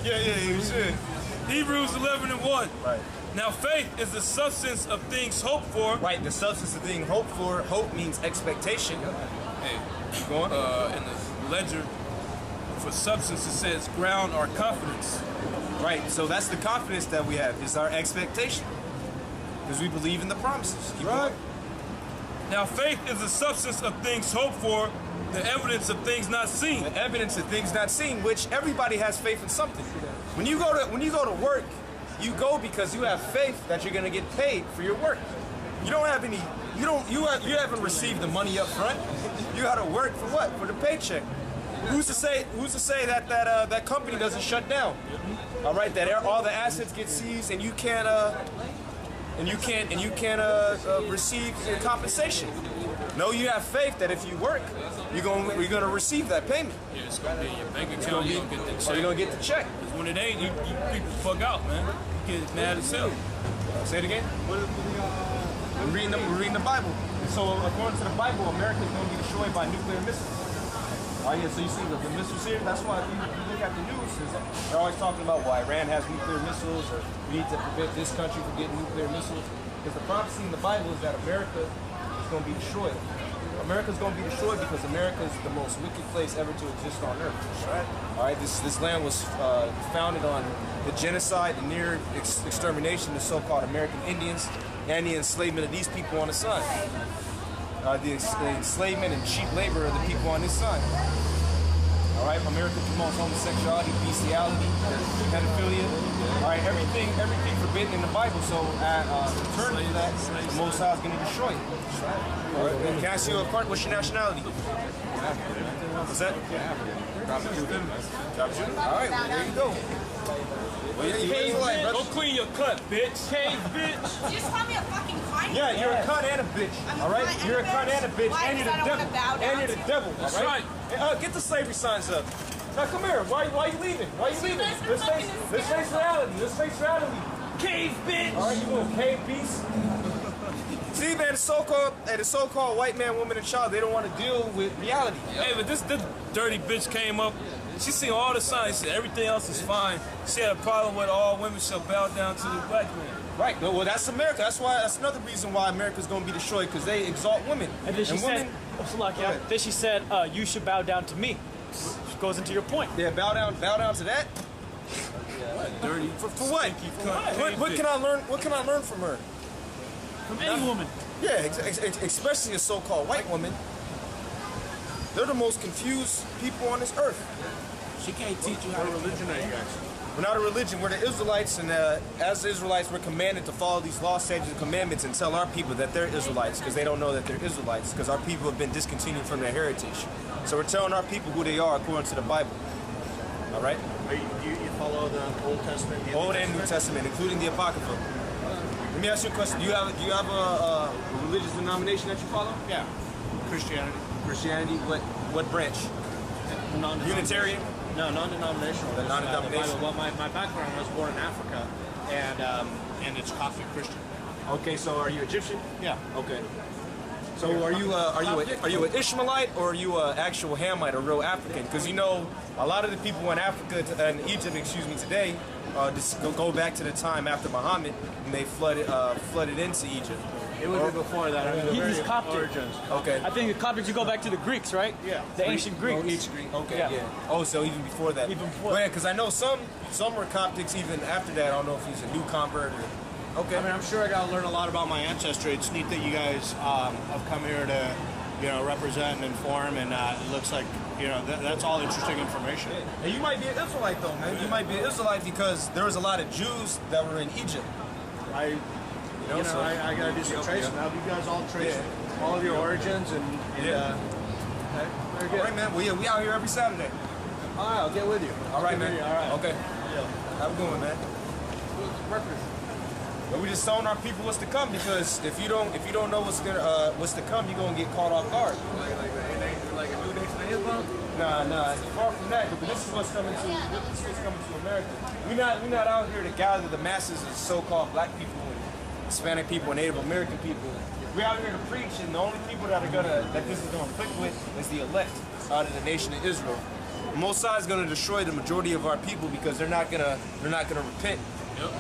Speaker 8: You should. Hebrews 11:1.
Speaker 12: Right.
Speaker 8: Now faith is the substance of things hoped for.
Speaker 12: Right, the substance of things hoped for. Hope means expectation.
Speaker 8: Hey, go on. In the ledger for substance it says ground or confidence.
Speaker 12: Right, so that's the confidence that we have, is our expectation. Because we believe in the promises. Keep going.
Speaker 8: Now faith is the substance of things hoped for,
Speaker 7: The evidence of things not seen.
Speaker 12: The evidence of things not seen, which everybody has faith in something. When you go to work, you go because you have faith that you're gonna get paid for your work. You don't have any. You haven't received the money up front. You got to work for what? For the paycheck. Who's to say that that company doesn't shut down? All right, that all the assets get seized and you can't receive compensation. No, you have faith that if you work, you're gonna receive that payment.
Speaker 7: Yeah, it's gonna be in your bank account. You're gonna get the check.
Speaker 12: So you're gonna get the check.
Speaker 7: Because when it ain't, you people fuck out, man. You get mad as hell.
Speaker 12: Say it again. We're reading the Bible. So according to the Bible, America is going to be destroyed by nuclear missiles. Oh yeah, so you see the missiles here. That's why if you look at the news, they're always talking about why Iran has nuclear missiles, or we need to prevent this country from getting nuclear missiles. Because the prophecy in the Bible is that America is going to be destroyed. America's going to be destroyed because America is the most wicked place ever to exist on Earth. Right? All right. This land was founded on the genocide and near extermination of the so-called American Indians and the enslavement of these people on the sun. The enslavement and cheap labor of the people on this side. All right, America promotes homosexuality, bestiality, pedophilia. All right, everything forbidden in the Bible. So, turn to that, the Most High is going to destroy it. All right, can I ask you a part? What's your nationality? What's that? All right, there you go.
Speaker 7: Cave, bitch. Go clean your cut, bitch. Cave, bitch.
Speaker 9: You just call me a fucking cunt?
Speaker 12: Yeah, you're a cunt and a bitch. All right, you're a cunt and a bitch, and you're the devil. And you're the devil.
Speaker 7: That's right.
Speaker 12: Get the slavery signs up. Now come here. Why you leaving? Why you leaving? Let's face reality. Let's face reality.
Speaker 7: Cave, bitch.
Speaker 12: All right, you little cave beast. See, man, the so-called white man, woman, and child, they don't want to deal with reality.
Speaker 7: Hey, but this dirty bitch came up. She seen all the signs. She said everything else is fine. She had a problem with all women shall bow down to the black man.
Speaker 12: Right. Well, that's America. That's another reason why America's going to be destroyed, because they exalt women.
Speaker 10: And then she said, you should bow down to me. Which goes into your point.
Speaker 12: Yeah, bow down to that.
Speaker 7: Dirty.
Speaker 12: For what? What can I learn? What can I learn from her?
Speaker 10: From any woman.
Speaker 12: Yeah, especially a so-called white woman. They're the most confused people on this earth.
Speaker 7: She can't teach you how to religion are you actually?
Speaker 12: We're not a religion. We're the Israelites, and as Israelites, we're commanded to follow these laws, statutes, and commandments, and tell our people that they're Israelites, because they don't know that they're Israelites, because our people have been discontinued from their heritage. So we're telling our people who they are according to the Bible. All right?
Speaker 13: Do you follow the Old Testament?
Speaker 12: Old and New Testament, including the Apocrypha. Let me ask you a question. Do you have a religious denomination that you follow?
Speaker 13: Yeah. Christianity.
Speaker 12: Christianity? What branch? Unitarian?
Speaker 13: No, non-denominational.
Speaker 12: Non-denominational.
Speaker 13: Well, my background, I was born in Africa, and it's Coptic Christian.
Speaker 12: Okay, so are you Egyptian?
Speaker 13: Yeah.
Speaker 12: Okay. So are you an Ishmaelite, or are you an actual Hamite, or real African? Because you know a lot of the people in Africa and Egypt, today, just go back to the time after Muhammad when they flooded into Egypt.
Speaker 13: It would be before that. I mean,
Speaker 10: He's Coptic.
Speaker 13: Origins.
Speaker 12: Okay.
Speaker 10: I think the Coptics, you go back to the Greeks, right?
Speaker 13: Yeah.
Speaker 10: The ancient Greeks.
Speaker 12: Ancient Greek. Okay. Yeah. Oh, so even before that.
Speaker 10: Even before.
Speaker 12: Yeah, because I know some were Coptics even after that. I don't know if he's a new convert or. Okay.
Speaker 13: I mean, I'm sure I got to learn a lot about my ancestry. It's neat that you guys have come here to, represent and inform, and it looks like, that's all interesting information.
Speaker 12: And you might be an Israelite though, man. You might be an Israelite because there was a lot of Jews that were in Egypt.
Speaker 13: I got to do some tracing. Now, you guys all trace all of your origins and
Speaker 12: okay, very good. All right, man. We out here every Saturday.
Speaker 13: All right, I'll get with you.
Speaker 12: All right, man.
Speaker 13: All right.
Speaker 12: Okay. Have a good one, man. But we just telling our people what's to come, because if you don't know what's to come, you're gonna get caught off guard.
Speaker 7: Like a new nation of Islam?
Speaker 12: Nah, it's far from that. But this is what's coming to America. We're not out here to gather the masses of so-called black people and Hispanic people and Native American people. We're out here to preach, and the only people that this is gonna click with is the elect out of the nation of Israel. Mosai is gonna destroy the majority of our people because they're not gonna repent.
Speaker 7: Yep.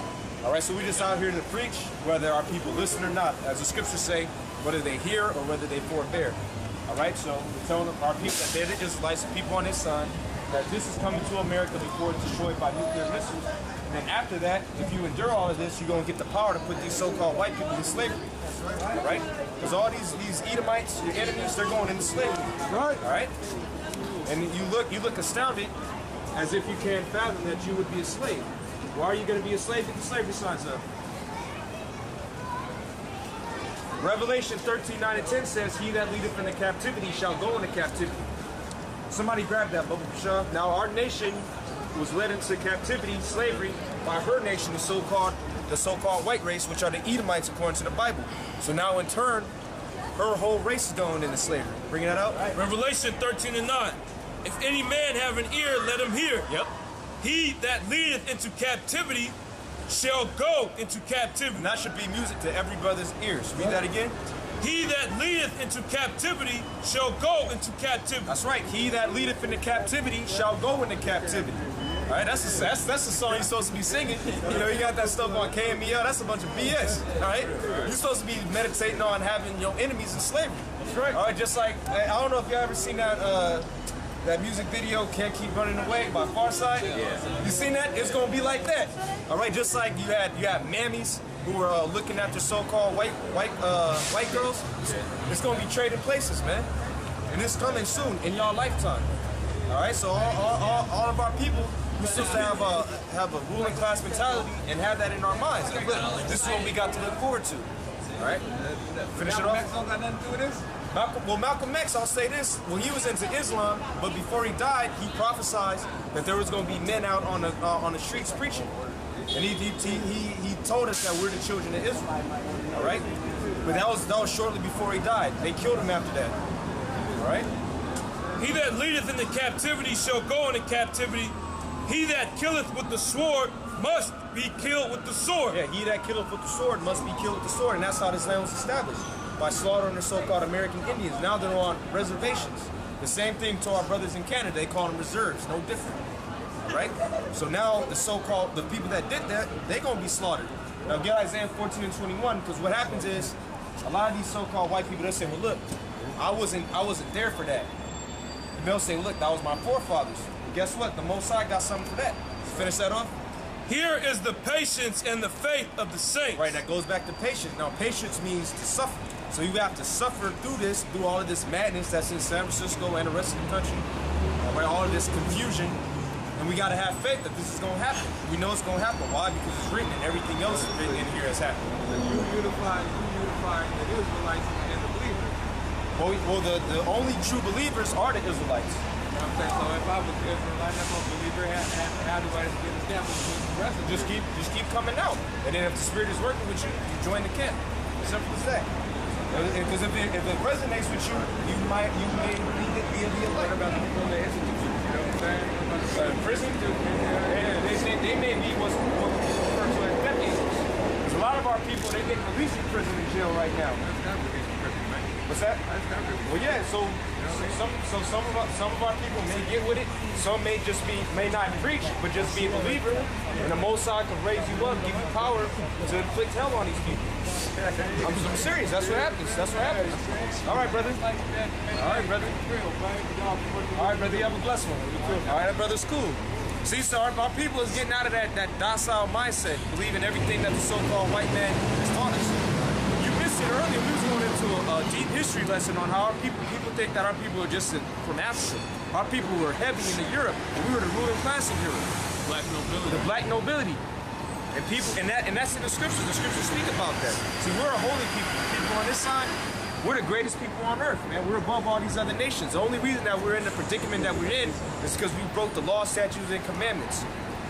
Speaker 12: All right, so we're just out here to preach, whether our people listen or not. As the scriptures say, whether they hear or whether they forbear. All right, so we're telling our people that they're the Israelites, the people on this side, that this is coming to America before it's destroyed by nuclear missiles. And then after that, if you endure all of this, you're going to get the power to put these so-called white people in slavery. Right? Because all these Edomites, your enemies, they're going into slavery. Right. All right? And you look astounded as if you can't fathom that you would be a slave. Why are you going to be a slave? Get the slavery signs up. Revelation 13:9 and 10 says, "He that leadeth into captivity shall go into captivity." Somebody grab that, Bubba Pshaw. Now our nation was led into captivity, slavery, by her nation, the so-called white race, which are the Edomites according to the Bible. So now in turn, her whole race is going into slavery. Bringing that out?
Speaker 7: Revelation 13:9. If any man have an ear, let him hear.
Speaker 12: Yep.
Speaker 7: He that leadeth into captivity shall go into captivity.
Speaker 12: And that should be music to every brother's ears. Read that again.
Speaker 7: He that leadeth into captivity shall go into captivity.
Speaker 12: That's right. He that leadeth into captivity shall go into captivity. All right, that's the song you're supposed to be singing. You know, you got that stuff on KMEL. That's a bunch of BS. All right, you're supposed to be meditating on having your enemies in slavery. That's right. All right, just like I don't know if you ever seen that music video, "Can't Keep Running Away" by Farside. Yeah. You seen that? It's gonna be like that. All right, just like you had mammies who were looking after so-called white girls. It's gonna be trading places, man, and it's coming soon in y'all lifetime. All right, so all of our people, we're supposed to have a ruling class mentality and have that in our minds. And look, this is what we got to look forward to. All right, finish it off.
Speaker 11: Malcolm X don't got nothing to do with this.
Speaker 12: Malcolm X, I'll say this. Well, he was into Islam, but before he died, he prophesied that there was going to be men out on the streets preaching, and he told us that we're the children of Israel. All right, but that was shortly before he died. They killed him after that. All right.
Speaker 7: He that leadeth into captivity shall go into captivity. He that killeth with the sword must be killed with the sword.
Speaker 12: Yeah, he that killeth with the sword must be killed with the sword, and that's how this land was established, by slaughtering the so-called American Indians. Now they're on reservations. The same thing to our brothers in Canada. They call them reserves, no different. All right? So now the people that did that, they're going to be slaughtered. Now get Isaiah 14 and 21, because what happens is, a lot of these so-called white people, they say, well, look, I wasn't there for that. And they'll say, look, that was my forefathers. But guess what? The Most High got something for that. Finish that off.
Speaker 7: Here is the patience and the faith of the saints.
Speaker 12: Right, that goes back to patience. Now, patience means to suffer. So you have to suffer through all of this madness that's in San Francisco and the rest of the country. All of this confusion. And we got to have faith that this is going to happen. We know it's going to happen. Why? Because it's written and everything else written in here has happened.
Speaker 11: You unify the Israelites and the believers.
Speaker 12: Well, the only true believers are the Israelites.
Speaker 11: You know what I'm saying? So if I was an Israelite, I'm a believer, how do I get established with the rest of
Speaker 12: Just keep coming out. And then if the Spirit is working with you, you join the camp. Simple as that. Because if it resonates with you, you may be the elect.
Speaker 11: What about the people in the institution? You know what I'm saying?
Speaker 12: Prison? They may be what's referred to as death angels. Because a lot of our people, they get released from prison and jail right now. What's that? Well, yeah. So some of our people may get with it. Some may not preach, but just be a believer. And the Most High can raise you up, give you power to inflict hell on these people. I'm serious. That's what happens. All right, brother. All right, brother. You have a blessed one. All right, that brother's cool. See, so our people is getting out of that docile mindset, believing everything that the so-called white man has taught us. You missed it earlier. We was going into a deep history lesson on how our people think that our people are just from Africa. Our people were heavy into Europe, and we were the ruling class in Europe.
Speaker 7: Black nobility.
Speaker 12: The black nobility. And people, and that's in the scriptures. The scriptures speak about that. See, we're a holy people. People on this side, we're the greatest people on earth, man. We're above all these other nations. The only reason that we're in the predicament that we're in is because we broke the law, statutes, and commandments.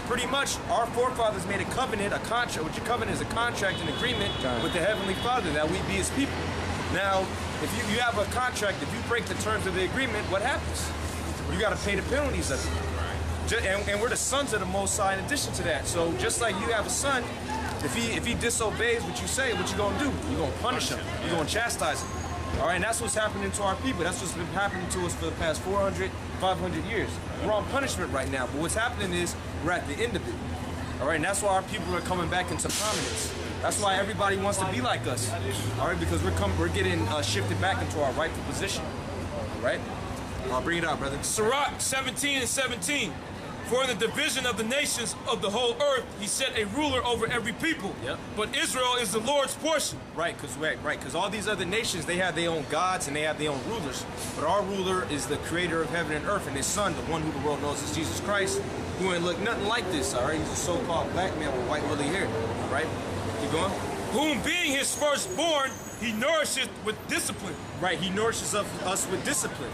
Speaker 12: Pretty much, our forefathers made a covenant, a contract, which a covenant is a contract, an agreement with the Heavenly Father that we be His people. Now, if you have a contract, if you break the terms of the agreement, what happens? You got to pay the penalties of it. And we're the sons of the Most High in addition to that. So just like you have a son, if he disobeys what you say, what you gonna do? You're gonna punish him. You're gonna chastise him. All right, and that's what's happening to our people. That's what's been happening to us for the past 400, 500 years. We're on punishment right now, but what's happening is we're at the end of it. All right, and that's why our people are coming back into prominence. That's why everybody wants to be like us. All right, because we're getting shifted back into our rightful position. All right. I'll bring it out, brother.
Speaker 7: Sirach 17 and 17. For in the division of the nations of the whole earth, he set a ruler over every people.
Speaker 12: Yep.
Speaker 7: But Israel is the Lord's portion.
Speaker 12: Right, because all these other nations, they have their own gods and they have their own rulers. But our ruler is the creator of heaven and earth, and his son, the one who the world knows is Jesus Christ, who ain't look nothing like this, all right? He's a so-called black man with white woolly hair, all right? Keep going.
Speaker 7: Whom being his firstborn, he nourishes with discipline.
Speaker 12: Right, he nourishes us with discipline.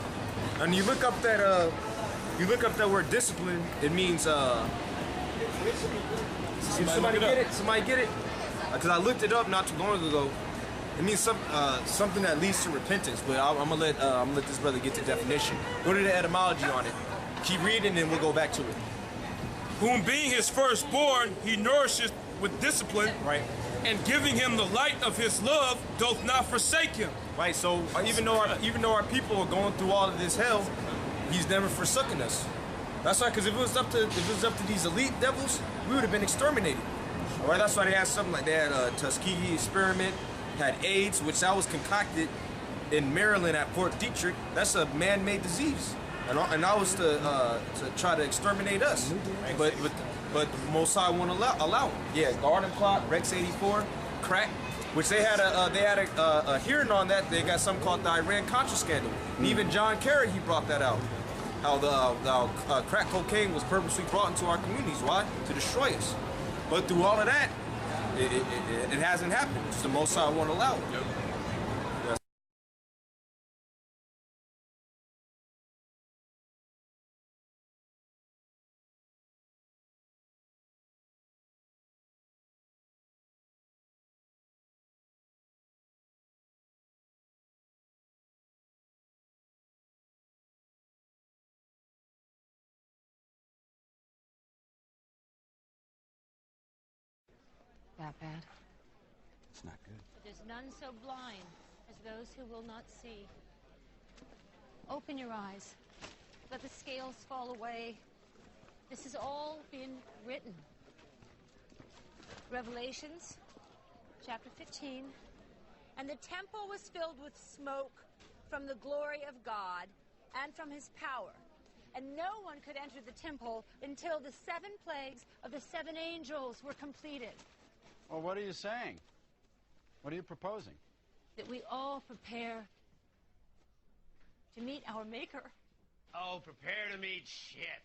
Speaker 12: And you look up that word discipline, it means somebody get it? Somebody get it? Because I looked it up not too long ago. It means something that leads to repentance. But I'm gonna let this brother get the definition. Go to the etymology on it. Keep reading, and then we'll go back to it.
Speaker 7: Whom being his firstborn, he nourishes with discipline.
Speaker 12: Right.
Speaker 7: And giving him the light of his love, doth not forsake him.
Speaker 12: Right. So even though our people are going through all of this hell, he's never forsaken us. That's why, because if it was up to these elite devils, we would have been exterminated. All right. That's why they had something like that. Tuskegee experiment had AIDS, which that was concocted in Maryland at Fort Detrick. That's a man-made disease, and that was to try to exterminate us. But the Most High won't allow it. Yeah, Garden Plot, Rex 84, crack, which they had a hearing on that. They got something called the Iran-Contra scandal. And even John Kerry, he brought that out. How the crack cocaine was purposely brought into our communities. Why? To destroy us. But through all of that, it hasn't happened. It's the Most High won't allow it. Yep. Yes.
Speaker 14: That bad?
Speaker 15: It's not good.
Speaker 14: There's none so blind as those who will not see. Open your eyes. Let the scales fall away. This has all been written. Revelations, chapter 15. And the temple was filled with smoke from the glory of God and from his power. And no one could enter the temple until the 7 plagues of the 7 angels were completed.
Speaker 15: Well, what are you saying? What are you proposing?
Speaker 14: That we all prepare to meet our Maker.
Speaker 16: Oh, prepare to meet shit.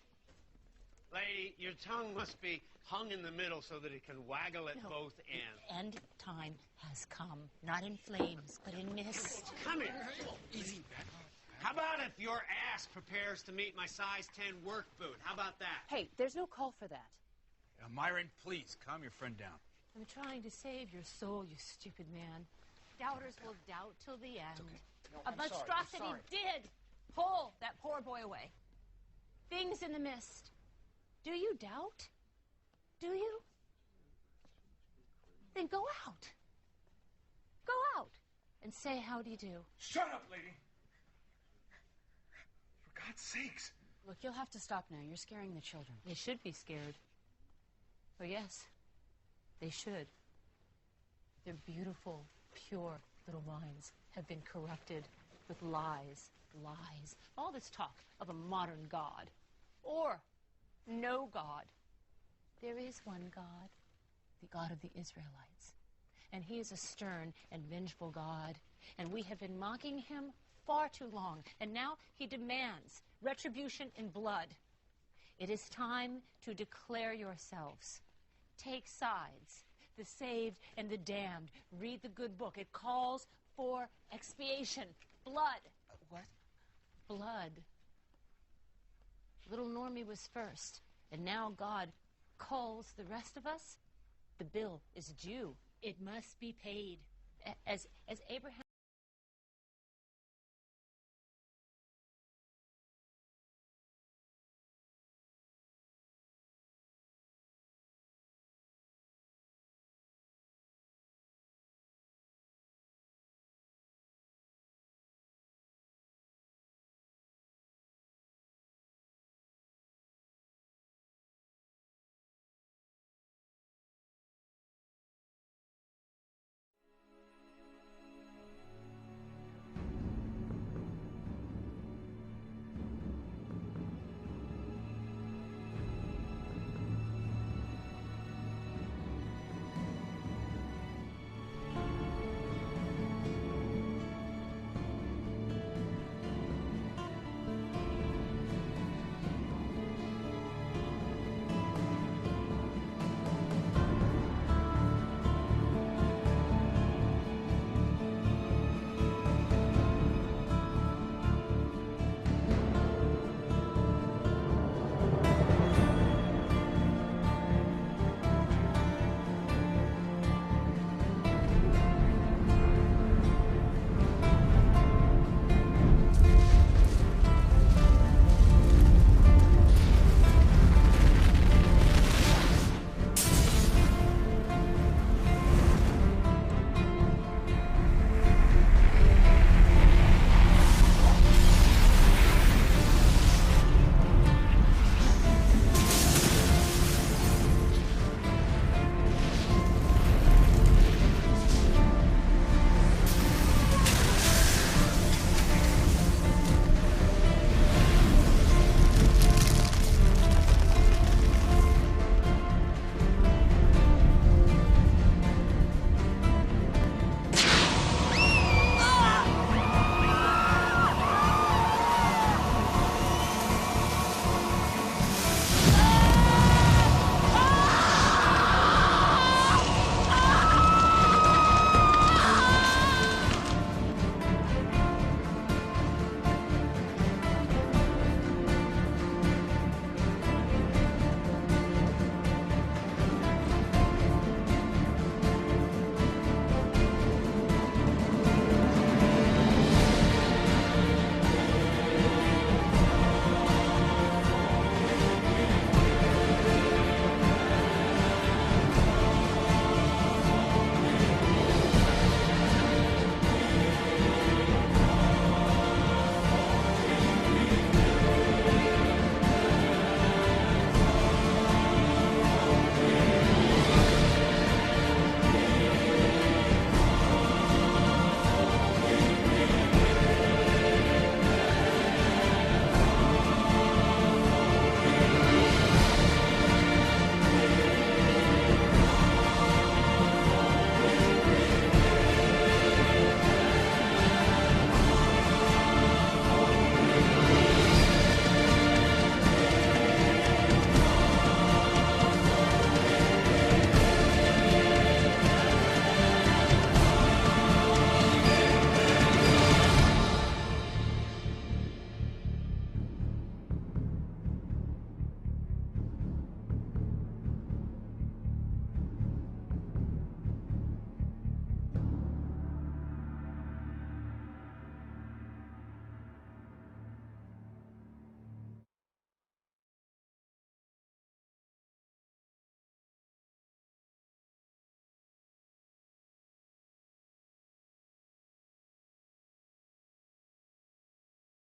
Speaker 16: Lady, your tongue must be hung in the middle so that it can waggle at both ends.
Speaker 14: The end time has come, not in flames, but in mist.
Speaker 16: Come here. Easy. How about if your ass prepares to meet my size 10 work boot? How about that?
Speaker 14: Hey, there's no call for that.
Speaker 15: Myron, please, calm your friend down.
Speaker 14: I'm trying to save your soul, you stupid man. Doubters will doubt till the end.
Speaker 15: Okay. No,
Speaker 14: A monstrosity did pull that poor boy away. Things in the mist. Do you doubt? Do you? Then go out. Go out and say how do you do.
Speaker 15: Shut up, lady. For God's sakes.
Speaker 14: Look, you'll have to stop now. You're scaring the children. They should be scared. Oh, yes. They should. Their beautiful, pure little minds have been corrupted with lies. All this talk of a modern God or no God. There is one God, the God of the Israelites. And he is a stern and vengeful God. And we have been mocking him far too long. And now he demands retribution in blood. It is time to declare yourselves. Take sides, the saved and the damned. Read the good book. It calls for expiation. Blood.
Speaker 15: What?
Speaker 14: Blood. Little Normie was first, and now God calls the rest of us. The bill is due. It must be paid. As Abraham